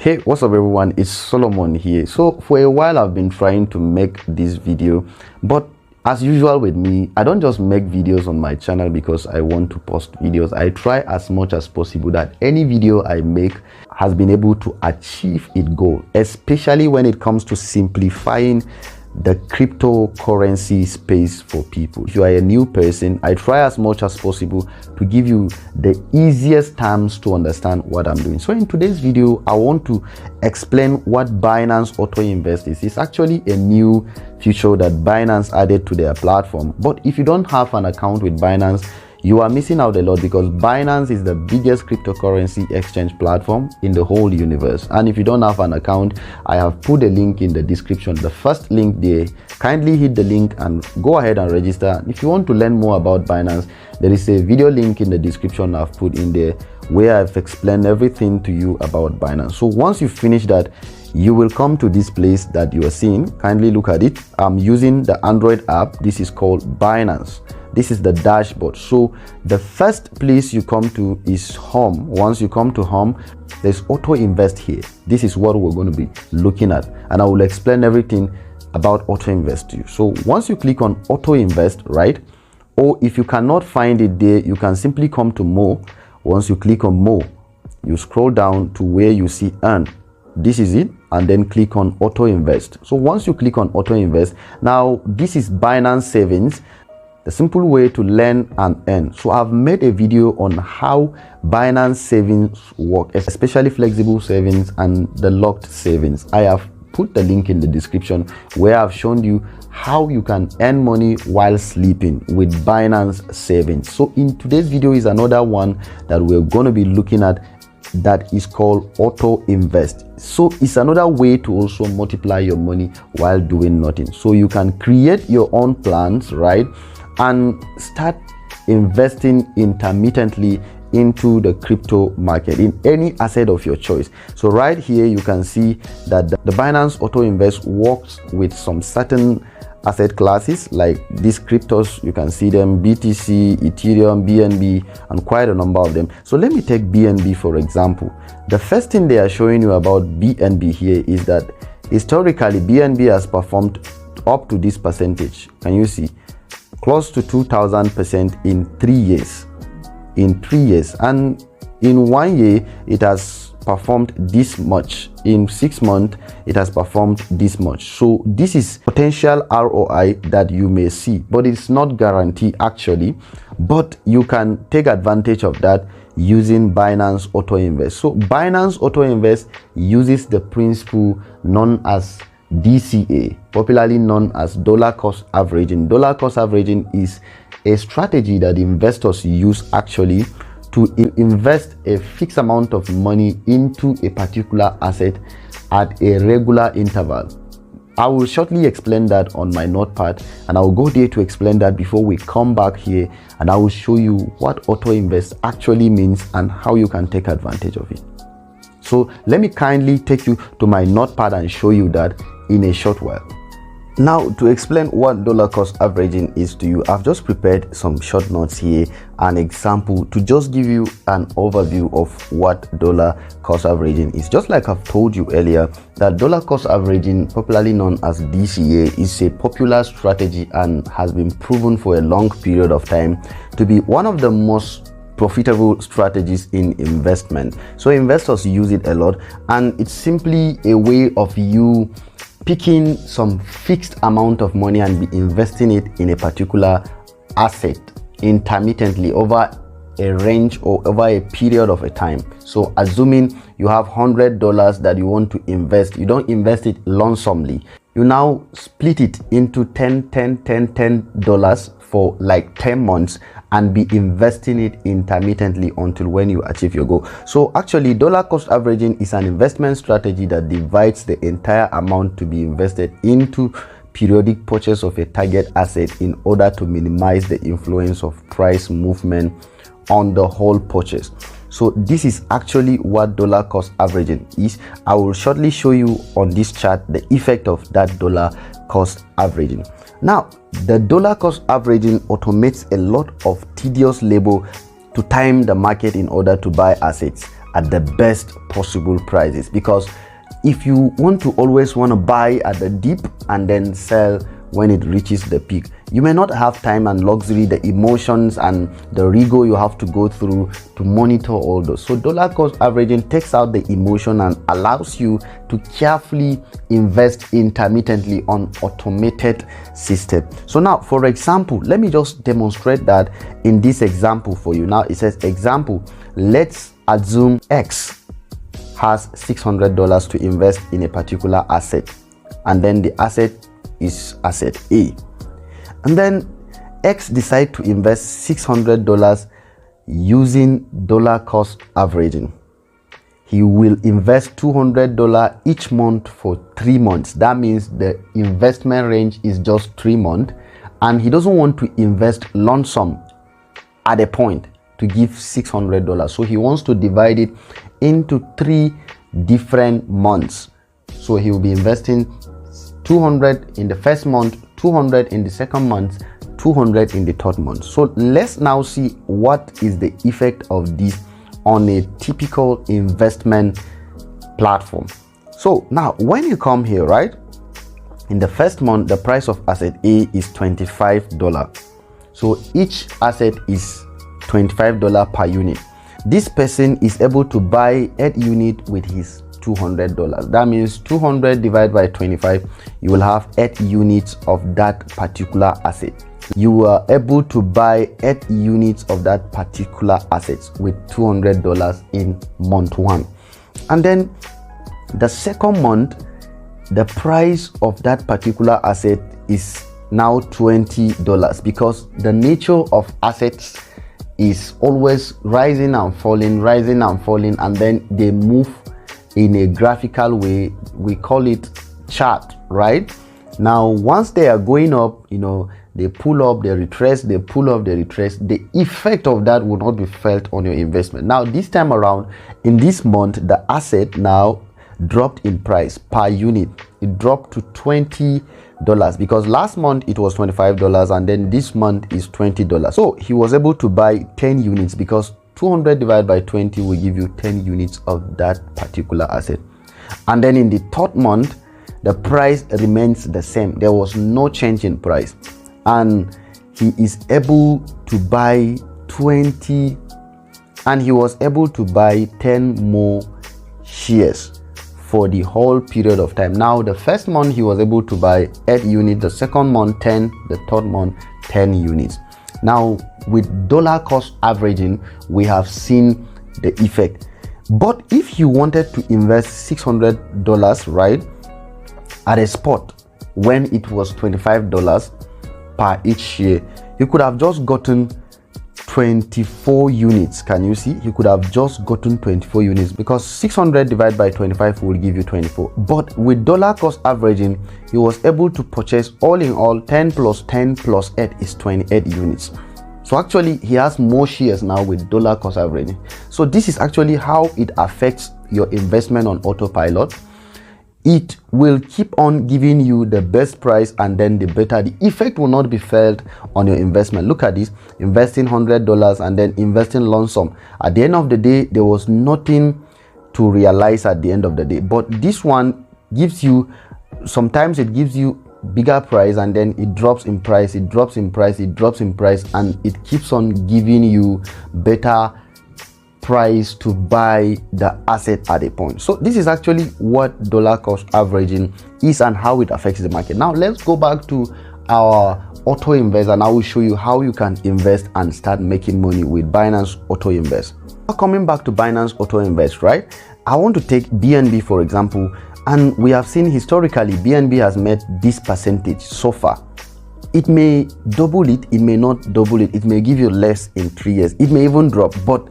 Hey, what's up everyone, it's Solomon here. So for a while I've been trying to make this video, but as usual with me, I don't just make videos on my channel because I want to post videos. I try as much as possible that any video I make has been able to achieve its goal, especially when it comes to simplifying the cryptocurrency space for people. If you are a new person, I try as much as possible to give you the easiest terms to understand what I'm doing. So in today's video, I want to explain what Binance Auto-Invest is. It's actually a new feature that Binance added to their platform. But if you don't have an account with Binance, you are missing out a lot, because Binance is the biggest cryptocurrency exchange platform in the whole universe. And if you don't have an account, I have put a link in the description, the first link there. Kindly hit the link and go ahead and register. If you want to learn more about Binance, there is a video link in the description I've put in there where I've explained everything to you about Binance. So once you finish that, you will come to this place that you are seeing. Kindly look at it. I'm using the Android app. This is called Binance. This is the dashboard. So the first place you come to is home. Once you come to home, there's Auto-Invest here. This is what we're going to be looking at, and I will explain everything about Auto-Invest to you. So once you click on Auto-Invest, right, or if you cannot find it there, you can simply come to More. Once you click on More, you scroll down to where you see Earn. This is it, and then click on Auto-Invest. So once you click on Auto-Invest, now this is Binance Savings, the simple way to learn and earn. So I've made a video on how Binance Savings work, especially flexible savings and the locked savings. I have put the link in the description where I've shown you how you can earn money while sleeping with Binance Savings. So in today's video is another one that we're going to be looking at, that is called Auto-Invest. So it's another way to also multiply your money while doing nothing. So you can create your own plans, right, and start investing intermittently into the crypto market in any asset of your choice. So right here you can see that the Binance Auto-Invest works with some certain asset classes like these cryptos. You can see them: BTC, Ethereum, BNB, and quite a number of them. So let me take BNB for example. The first thing they are showing you about BNB here is that historically BNB has performed up to this percentage. Can you see? Close to 2000% in 3 years. In 3 years, and in 1 year it has performed this much. In 6 months it has performed this much. So this is potential ROI that you may see, but it's not guaranteed actually, but you can take advantage of that using Binance Auto-Invest. So Binance Auto-Invest uses the principle known as DCA, popularly known as dollar cost averaging. Dollar cost averaging is a strategy that investors use actually to invest a fixed amount of money into a particular asset at a regular interval. I will shortly explain that on my notepad, and I will go there to explain that before we come back here, and I will show you what Auto-Invest actually means and how you can take advantage of it. So let me kindly take you to my notepad and show you that in a short while. Now, to explain what dollar cost averaging is to you, I've just prepared some short notes here, an example to just give you an overview of what dollar cost averaging is. Just like I've told you earlier, that dollar cost averaging, popularly known as DCA, is a popular strategy and has been proven for a long period of time to be one of the most profitable strategies in investment. So investors use it a lot, and it's simply a way of you picking some fixed amount of money and be investing it in a particular asset intermittently over a range or over a period of a time. So assuming you have $100 that you want to invest, you don't invest it lumpsumly. You now split it into $10 for like 10 months and be investing it intermittently until when you achieve your goal. So actually, dollar cost averaging is an investment strategy that divides the entire amount to be invested into periodic purchase of a target asset in order to minimize the influence of price movement on the whole purchase. So this is actually what dollar cost averaging is. I will shortly show you on this chart the effect of that dollar cost averaging. Now, the dollar cost averaging automates a lot of tedious labor to time the market in order to buy assets, at the best possible prices, because if you want to buy at the dip and then sell when it reaches the peak, you may not have time and luxury, the emotions and the rigor you have to go through to monitor all those. So dollar cost averaging takes out the emotion and allows you to carefully invest intermittently on automated system. So now, for example, let me just demonstrate that in this example for you. Now it says example, let's assume X has $600 to invest in a particular asset, and then the asset is asset A, and then X decide to invest $600 using dollar cost averaging. He will invest $200 each month for 3 months. That means the investment range is just 3 months, and he doesn't want to invest lump sum at a point to give $600. So he wants to divide it into 3 different months. So he will be investing 200 in the first month, 200 in the second month, 200 in the third month. So let's now see what is the effect of this on a typical investment platform. So now when you come here, right, in the first month the price of asset A is $25. So each asset is $25 per unit. This person is able to buy 8 units with his $200. That means 200 divided by 25, you will have 8 units of that particular asset. You are able to buy 8 units of that particular asset with $200 in month 1. And then the second month, the price of that particular asset is now $20, because the nature of assets is always rising and falling, and then they move in a graphical way. We call it chart, right? Now once they are going up, they pull up, they retrace, they pull up, they retrace. The effect of that will not be felt on your investment. Now this time around, in this month, the asset now dropped in price per unit. It dropped to $20, because last month it was $25 and then this month is $20. So he was able to buy 10 units because 200 divided by 20 will give you 10 units of that particular asset. And then in the third month, the price remains the same. There was no change in price, and he is able to buy 20, and he was able to buy 10 more shares for the whole period of time. Now the first month he was able to buy 8 units, the second month 10, the third month 10 units. Now with dollar cost averaging, we have seen the effect. But if you wanted to invest $600, right, at a spot when it was $25 per each share, you could have just gotten 24 units. Can you see? You could have just gotten 24 units, because 600 divided by 25 will give you 24. But with dollar cost averaging, he was able to purchase, all in all, 10 plus 10 plus 8 is 28 units. So actually he has more shares now with dollar cost averaging. So this is actually how it affects your investment on autopilot. It will keep on giving you the best price, and then the better. The effect will not be felt on your investment. Look at this, investing $100 and then investing lump sum. At the end of the day, there was nothing to realize at the end of the day. But this one gives you, sometimes it gives you bigger price, and then it drops in price, it drops in price, it drops in price, and it keeps on giving you better price to buy the asset at a point. So this is actually what dollar cost averaging is and how it affects the market. Now let's go back to our Auto-Invest, and I will show you how you can invest and start making money with Binance Auto-Invest. Now coming back to Binance Auto-Invest, right, I want to take BNB for example, and we have seen historically BNB has made this percentage so far. It may double it, it may not double it, it may give you less in 3 years, it may even drop, but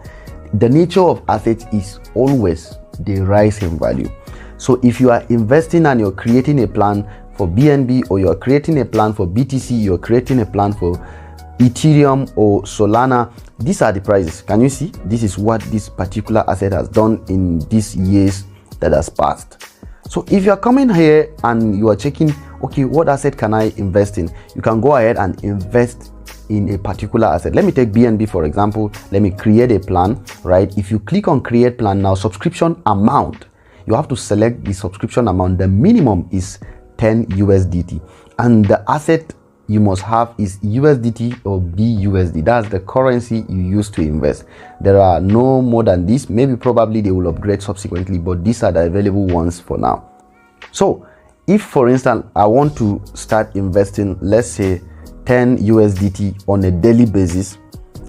the nature of assets is always they rise in value. So if you are investing and you're creating a plan for BNB, or you're creating a plan for BTC, you're creating a plan for Ethereum or Solana, these are the prices. Can you see? This is what this particular asset has done in these years that has passed. So if you're coming here and you are checking, okay, what asset can I invest in? You can go ahead and invest in a particular asset. Let me take BNB for example. Let me create a plan, right? If you click on create plan now, subscription amount, you have to select the subscription amount. The minimum is 10 USDT, and the asset you must have is USDT or BUSD. That's the currency you use to invest. There are no more than this. Maybe probably they will upgrade subsequently, but these are the available ones for now. So if for instance I want to start investing, let's say 10 USDT on a daily basis,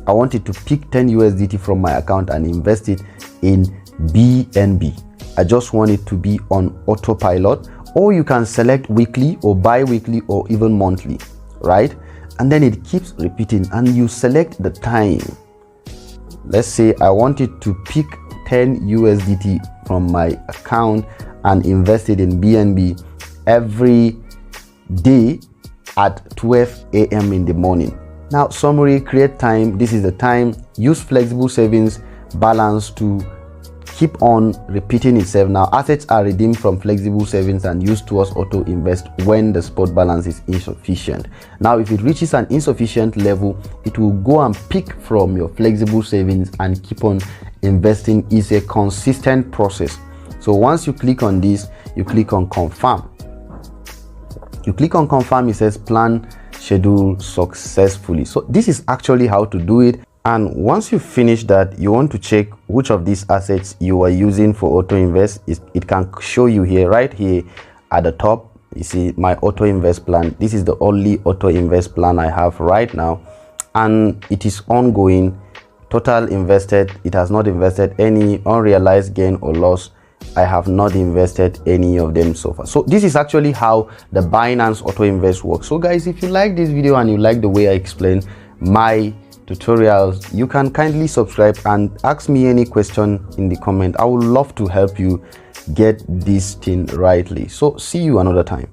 I wanted to pick 10 USDT from my account and invest it in BNB. I just want it to be on autopilot, or you can select weekly or bi-weekly or even monthly, right? And then it keeps repeating, and you select the time. Let's say I wanted to pick 10 USDT from my account and invest it in BNB every day at 12 a.m. in the morning. Now summary, create time. This is the time. Use flexible savings balance to keep on repeating itself. Now assets are redeemed from flexible savings and used towards auto invest when the spot balance is insufficient. Now if it reaches an insufficient level, it will go and pick from your flexible savings and keep on investing. Is a consistent process. So once you click on this, you click on confirm. You click on confirm, it says plan schedule successfully. So this is actually how to do it. And once you finish that, you want to check which of these assets you are using for auto invest. It can show you here, right here at the top. You see my auto invest plan. This is the only auto invest plan I have right now, and it is ongoing. Total invested, it has not invested any unrealized gain or loss. I have not invested any of them so far. So this is actually how the Binance Auto-Invest works. So guys, if you like this video and you like the way I explain my tutorials, you can kindly subscribe and ask me any question in the comment. I would love to help you get this thing rightly. So see you another time.